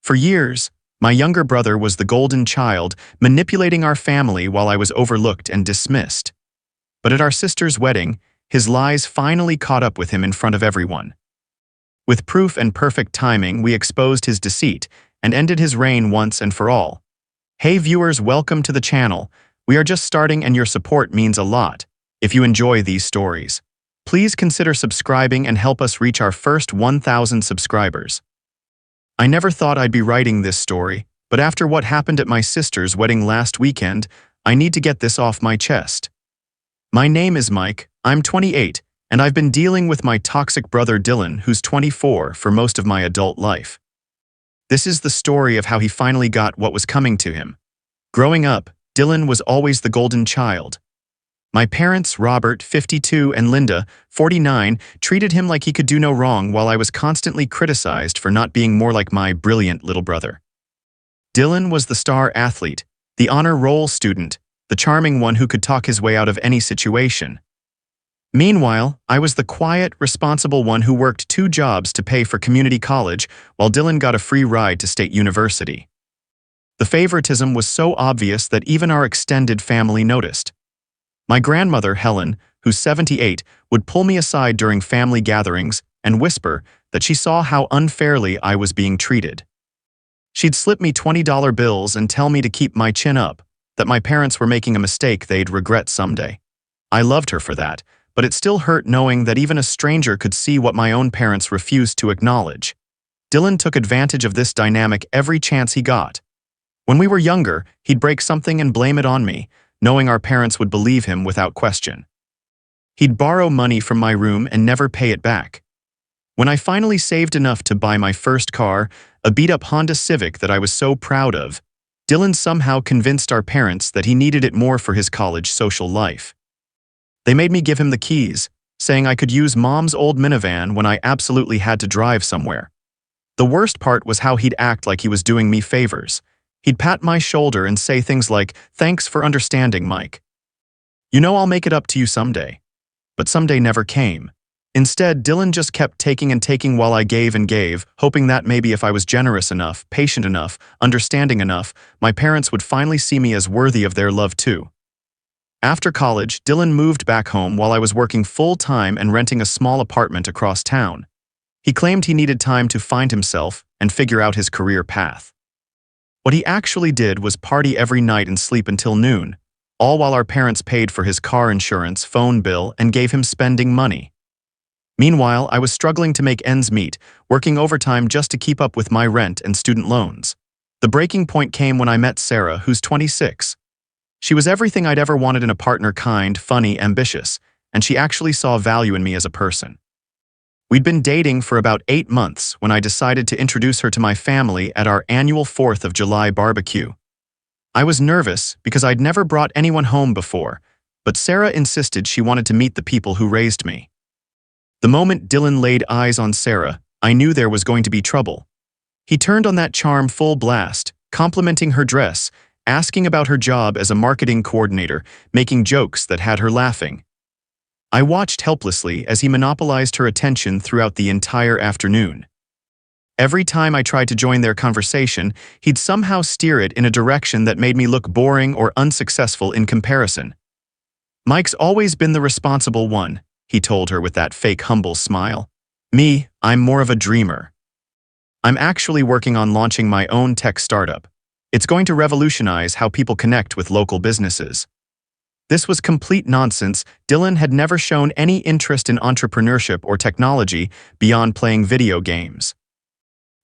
For years, my younger brother was the golden child, manipulating our family while I was overlooked and dismissed. But at our sister's wedding, his lies finally caught up with him in front of everyone. With proof and perfect timing, we exposed his deceit and ended his reign once and for all. Hey viewers, welcome to the channel. We are just starting and your support means a lot. If you enjoy these stories, please consider subscribing and help us reach our first 1,000 subscribers. I never thought I'd be writing this story, but after what happened at my sister's wedding last weekend, I need to get this off my chest. My name is Mike, I'm 28, and I've been dealing with my toxic brother Dylan, who's 24, for most of my adult life. This is the story of how he finally got what was coming to him. Growing up, Dylan was always the golden child. My parents, Robert, 52, and Linda, 49, treated him like he could do no wrong while I was constantly criticized for not being more like my brilliant little brother. Dylan was the star athlete, the honor roll student, the charming one who could talk his way out of any situation. Meanwhile, I was the quiet, responsible one who worked 2 jobs to pay for community college while Dylan got a free ride to state university. The favoritism was so obvious that even our extended family noticed. My grandmother, Helen, who's 78, would pull me aside during family gatherings and whisper that she saw how unfairly I was being treated. She'd slip me $20 bills and tell me to keep my chin up, that my parents were making a mistake they'd regret someday. I loved her for that, but it still hurt knowing that even a stranger could see what my own parents refused to acknowledge. Dylan took advantage of this dynamic every chance he got. When we were younger, he'd break something and blame it on me, knowing our parents would believe him without question. He'd borrow money from my room and never pay it back. When I finally saved enough to buy my first car, a beat-up Honda Civic that I was so proud of, Dylan somehow convinced our parents that he needed it more for his college social life. They made me give him the keys, saying I could use Mom's old minivan when I absolutely had to drive somewhere. The worst part was how he'd act like he was doing me favors. He'd pat my shoulder and say things like, "Thanks for understanding, Mike. You know I'll make it up to you someday." But someday never came. Instead, Dylan just kept taking and taking while I gave and gave, hoping that maybe if I was generous enough, patient enough, understanding enough, my parents would finally see me as worthy of their love too. After college, Dylan moved back home while I was working full-time and renting a small apartment across town. He claimed he needed time to find himself and figure out his career path. What he actually did was party every night and sleep until noon, all while our parents paid for his car insurance, phone bill, and gave him spending money. Meanwhile, I was struggling to make ends meet, working overtime just to keep up with my rent and student loans. The breaking point came when I met Sarah, who's 26. She was everything I'd ever wanted in a partner: kind, funny, ambitious, and she actually saw value in me as a person. We'd been dating for about 8 months when I decided to introduce her to my family at our annual 4th of July barbecue. I was nervous because I'd never brought anyone home before, but Sarah insisted she wanted to meet the people who raised me. The moment Dylan laid eyes on Sarah, I knew there was going to be trouble. He turned on that charm full blast, complimenting her dress, asking about her job as a marketing coordinator, making jokes that had her laughing. I watched helplessly as he monopolized her attention throughout the entire afternoon. Every time I tried to join their conversation, he'd somehow steer it in a direction that made me look boring or unsuccessful in comparison. "Mike's always been the responsible one," he told her with that fake humble smile. "Me, I'm more of a dreamer. I'm actually working on launching my own tech startup. It's going to revolutionize how people connect with local businesses." This was complete nonsense. Dylan had never shown any interest in entrepreneurship or technology beyond playing video games.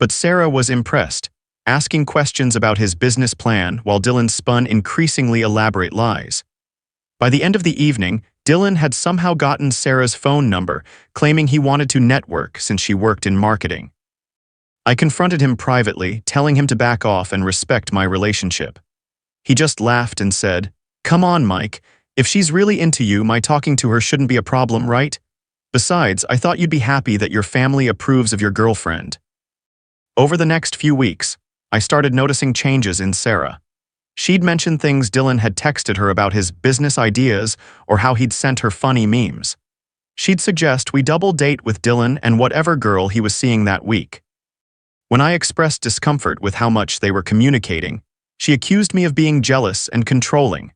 But Sarah was impressed, asking questions about his business plan while Dylan spun increasingly elaborate lies. By the end of the evening, Dylan had somehow gotten Sarah's phone number, claiming he wanted to network since she worked in marketing. I confronted him privately, telling him to back off and respect my relationship. He just laughed and said, "Come on, Mike. If she's really into you, my talking to her shouldn't be a problem, right? Besides, I thought you'd be happy that your family approves of your girlfriend." Over the next few weeks, I started noticing changes in Sarah. She'd mentioned things Dylan had texted her about his business ideas or how he'd sent her funny memes. She'd suggest we double date with Dylan and whatever girl he was seeing that week. When I expressed discomfort with how much they were communicating, she accused me of being jealous and controlling.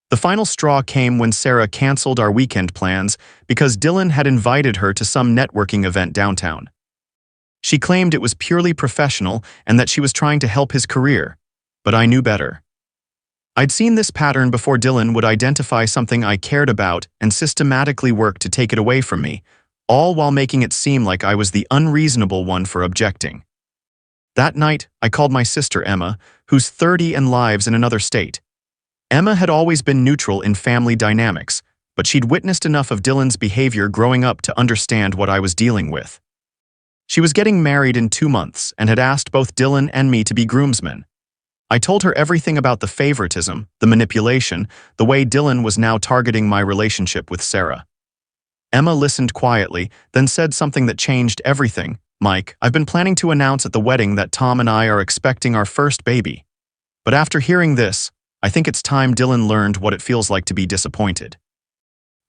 The final straw came when Sarah canceled our weekend plans because Dylan had invited her to some networking event downtown. She claimed it was purely professional and that she was trying to help his career, but I knew better. I'd seen this pattern before. Dylan would identify something I cared about and systematically work to take it away from me, all while making it seem like I was the unreasonable one for objecting. That night, I called my sister Emma, who's 30 and lives in another state. Emma had always been neutral in family dynamics, but she'd witnessed enough of Dylan's behavior growing up to understand what I was dealing with. She was getting married in 2 months and had asked both Dylan and me to be groomsmen. I told her everything about the favoritism, the manipulation, the way Dylan was now targeting my relationship with Sarah. Emma listened quietly, then said something that changed everything. "Mike, I've been planning to announce at the wedding that Tom and I are expecting our first baby. But after hearing this, I think it's time Dylan learned what it feels like to be disappointed.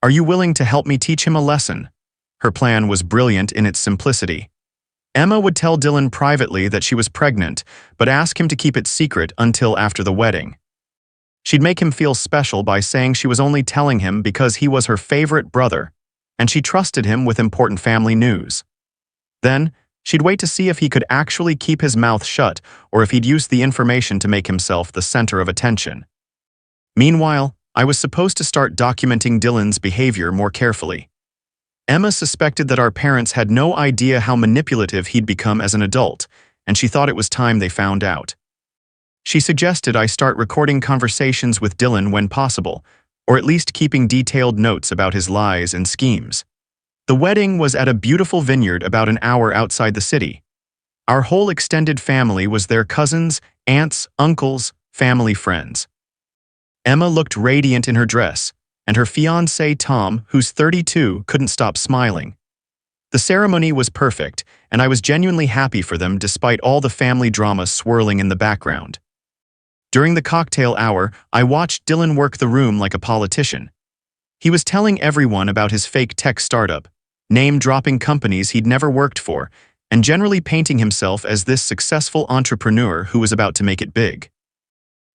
Are you willing to help me teach him a lesson?" Her plan was brilliant in its simplicity. Emma would tell Dylan privately that she was pregnant, but ask him to keep it secret until after the wedding. She'd make him feel special by saying she was only telling him because he was her favorite brother, and she trusted him with important family news. Then, she'd wait to see if he could actually keep his mouth shut or if he'd use the information to make himself the center of attention. Meanwhile, I was supposed to start documenting Dylan's behavior more carefully. Emma suspected that our parents had no idea how manipulative he'd become as an adult, and she thought it was time they found out. She suggested I start recording conversations with Dylan when possible, or at least keeping detailed notes about his lies and schemes. The wedding was at a beautiful vineyard about an hour outside the city. Our whole extended family was there: cousins, aunts, uncles, family friends. Emma looked radiant in her dress, and her fiancé Tom, who's 32, couldn't stop smiling. The ceremony was perfect, and I was genuinely happy for them despite all the family drama swirling in the background. During the cocktail hour, I watched Dylan work the room like a politician. He was telling everyone about his fake tech startup, name-dropping companies he'd never worked for, and generally painting himself as this successful entrepreneur who was about to make it big.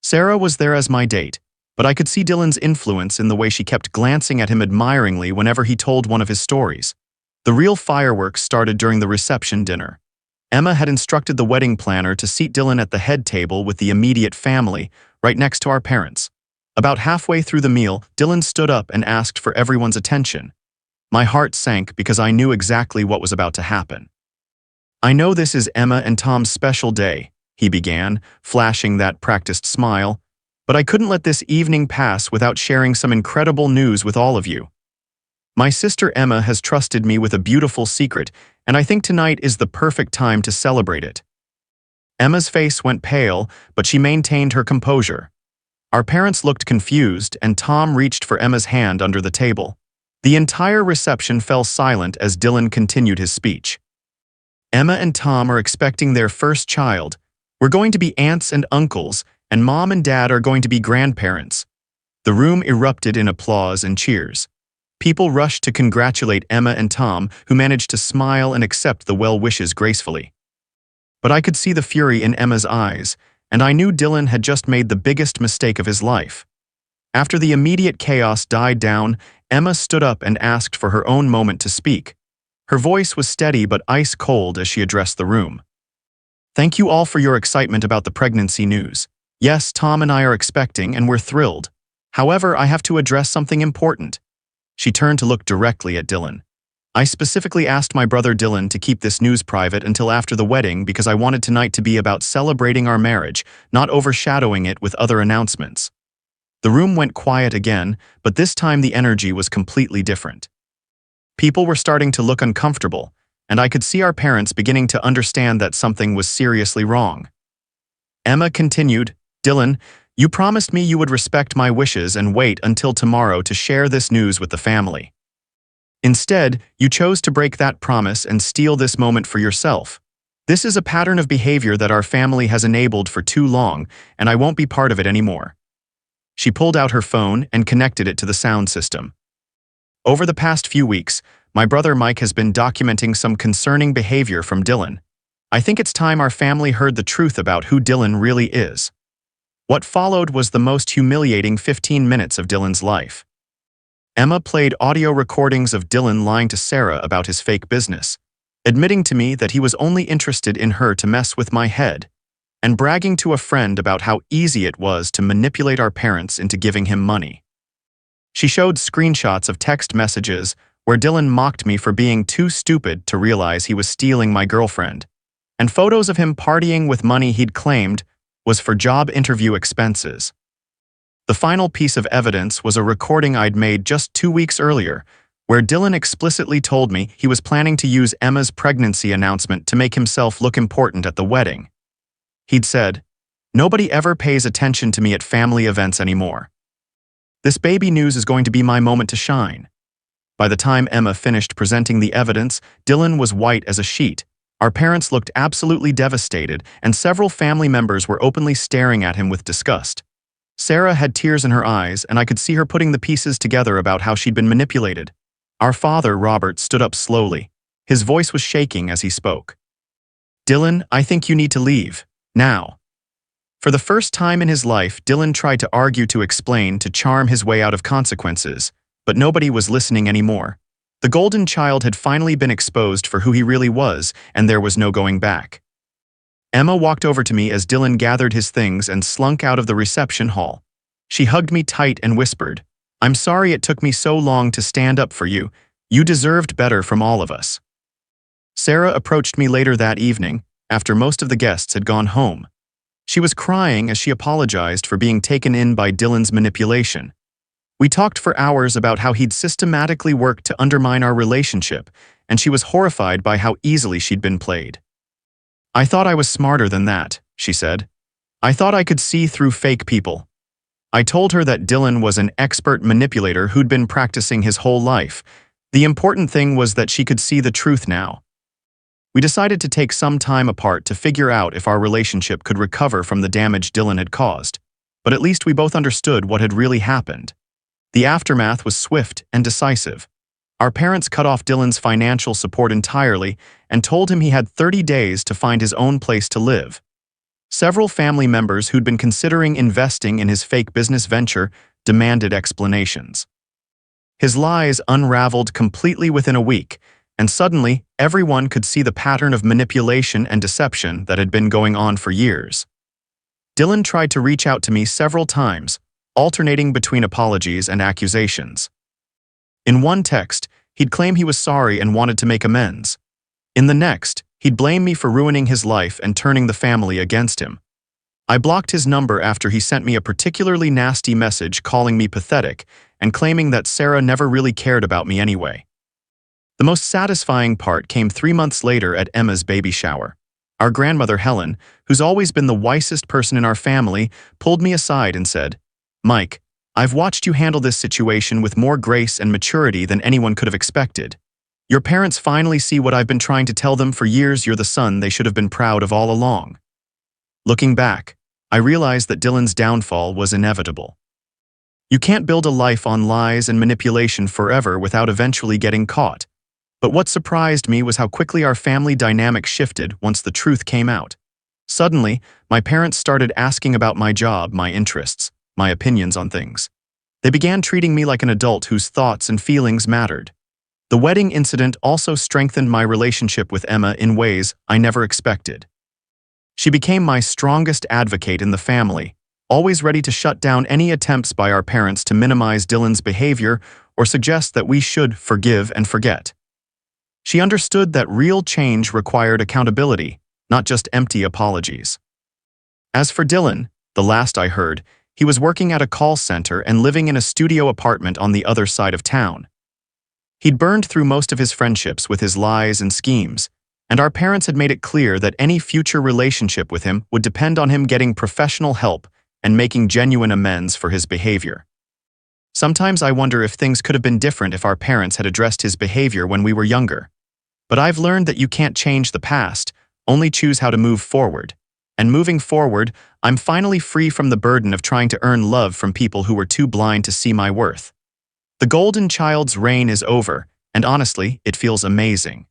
Sarah was there as my date, but I could see Dylan's influence in the way she kept glancing at him admiringly whenever he told one of his stories. The real fireworks started during the reception dinner. Emma had instructed the wedding planner to seat Dylan at the head table with the immediate family, right next to our parents. About halfway through the meal, Dylan stood up and asked for everyone's attention. My heart sank because I knew exactly what was about to happen. "I know this is Emma and Tom's special day," he began, flashing that practiced smile, "but I couldn't let this evening pass without sharing some incredible news with all of you. My sister Emma has trusted me with a beautiful secret, and I think tonight is the perfect time to celebrate it." Emma's face went pale, but she maintained her composure. Our parents looked confused, and Tom reached for Emma's hand under the table. The entire reception fell silent as Dylan continued his speech. "Emma and Tom are expecting their first child. We're going to be aunts and uncles, and Mom and Dad are going to be grandparents." The room erupted in applause and cheers. People rushed to congratulate Emma and Tom, who managed to smile and accept the well wishes gracefully. But I could see the fury in Emma's eyes, and I knew Dylan had just made the biggest mistake of his life. After the immediate chaos died down, Emma stood up and asked for her own moment to speak. Her voice was steady but ice-cold as she addressed the room. "Thank you all for your excitement about the pregnancy news. Yes, Tom and I are expecting, and we're thrilled. However, I have to address something important." She turned to look directly at Dylan. "I specifically asked my brother Dylan to keep this news private until after the wedding because I wanted tonight to be about celebrating our marriage, not overshadowing it with other announcements." The room went quiet again, but this time the energy was completely different. People were starting to look uncomfortable, and I could see our parents beginning to understand that something was seriously wrong. Emma continued, "Dylan, you promised me you would respect my wishes and wait until tomorrow to share this news with the family. Instead, you chose to break that promise and steal this moment for yourself. This is a pattern of behavior that our family has enabled for too long, and I won't be part of it anymore." She pulled out her phone and connected it to the sound system. Over the past few weeks, my brother Mike has been documenting some concerning behavior from Dylan. I think it's time our family heard the truth about who Dylan really is. What followed was the most humiliating 15 minutes of Dylan's life. Emma played audio recordings of Dylan lying to Sarah about his fake business, admitting to me that he was only interested in her to mess with my head, and bragging to a friend about how easy it was to manipulate our parents into giving him money. She showed screenshots of text messages where Dylan mocked me for being too stupid to realize he was stealing my girlfriend, and photos of him partying with money he'd claimed was for job interview expenses. The final piece of evidence was a recording I'd made just 2 weeks earlier, where Dylan explicitly told me he was planning to use Emma's pregnancy announcement to make himself look important at the wedding. He'd said, "Nobody ever pays attention to me at family events anymore. This baby news is going to be my moment to shine." By the time Emma finished presenting the evidence, Dylan was white as a sheet. Our parents looked absolutely devastated, and several family members were openly staring at him with disgust. Sarah had tears in her eyes, and I could see her putting the pieces together about how she'd been manipulated. Our father, Robert, stood up slowly. His voice was shaking as he spoke. "Dylan, I think you need to leave. Now." For the first time in his life, Dylan tried to argue, to explain, to charm his way out of consequences, but nobody was listening anymore. The golden child had finally been exposed for who he really was, and there was no going back. Emma walked over to me as Dylan gathered his things and slunk out of the reception hall. She hugged me tight and whispered, "I'm sorry it took me so long to stand up for you. You deserved better from all of us." Sarah approached me later that evening, after most of the guests had gone home. She was crying as she apologized for being taken in by Dylan's manipulation. We talked for hours about how he'd systematically worked to undermine our relationship, and she was horrified by how easily she'd been played. "I thought I was smarter than that," she said. "I thought I could see through fake people." I told her that Dylan was an expert manipulator who'd been practicing his whole life. The important thing was that she could see the truth now. We decided to take some time apart to figure out if our relationship could recover from the damage Dylan had caused, but at least we both understood what had really happened. The aftermath was swift and decisive. Our parents cut off Dylan's financial support entirely and told him he had 30 days to find his own place to live. Several family members who'd been considering investing in his fake business venture demanded explanations. His lies unraveled completely within a week, and suddenly everyone could see the pattern of manipulation and deception that had been going on for years. Dylan tried to reach out to me several times, alternating between apologies and accusations. In one text, he'd claim he was sorry and wanted to make amends. In the next, he'd blame me for ruining his life and turning the family against him. I blocked his number after he sent me a particularly nasty message calling me pathetic and claiming that Sarah never really cared about me anyway. The most satisfying part came 3 months later at Emma's baby shower. Our grandmother, Helen, who's always been the wisest person in our family, pulled me aside and said, "Mike, I've watched you handle this situation with more grace and maturity than anyone could have expected. Your parents finally see what I've been trying to tell them for years. You're the son they should have been proud of all along." Looking back, I realized that Dylan's downfall was inevitable. You can't build a life on lies and manipulation forever without eventually getting caught. But what surprised me was how quickly our family dynamic shifted once the truth came out. Suddenly, my parents started asking about my job, my interests, my opinions on things. They began treating me like an adult whose thoughts and feelings mattered. The wedding incident also strengthened my relationship with Emma in ways I never expected. She became my strongest advocate in the family, always ready to shut down any attempts by our parents to minimize Dylan's behavior or suggest that we should forgive and forget. She understood that real change required accountability, not just empty apologies. As for Dylan, the last I heard, he was working at a call center and living in a studio apartment on the other side of town. He'd burned through most of his friendships with his lies and schemes, and our parents had made it clear that any future relationship with him would depend on him getting professional help and making genuine amends for his behavior. Sometimes I wonder if things could have been different if our parents had addressed his behavior when we were younger. But I've learned that you can't change the past, only choose how to move forward. And moving forward, I'm finally free from the burden of trying to earn love from people who were too blind to see my worth. The golden child's reign is over, and honestly, it feels amazing.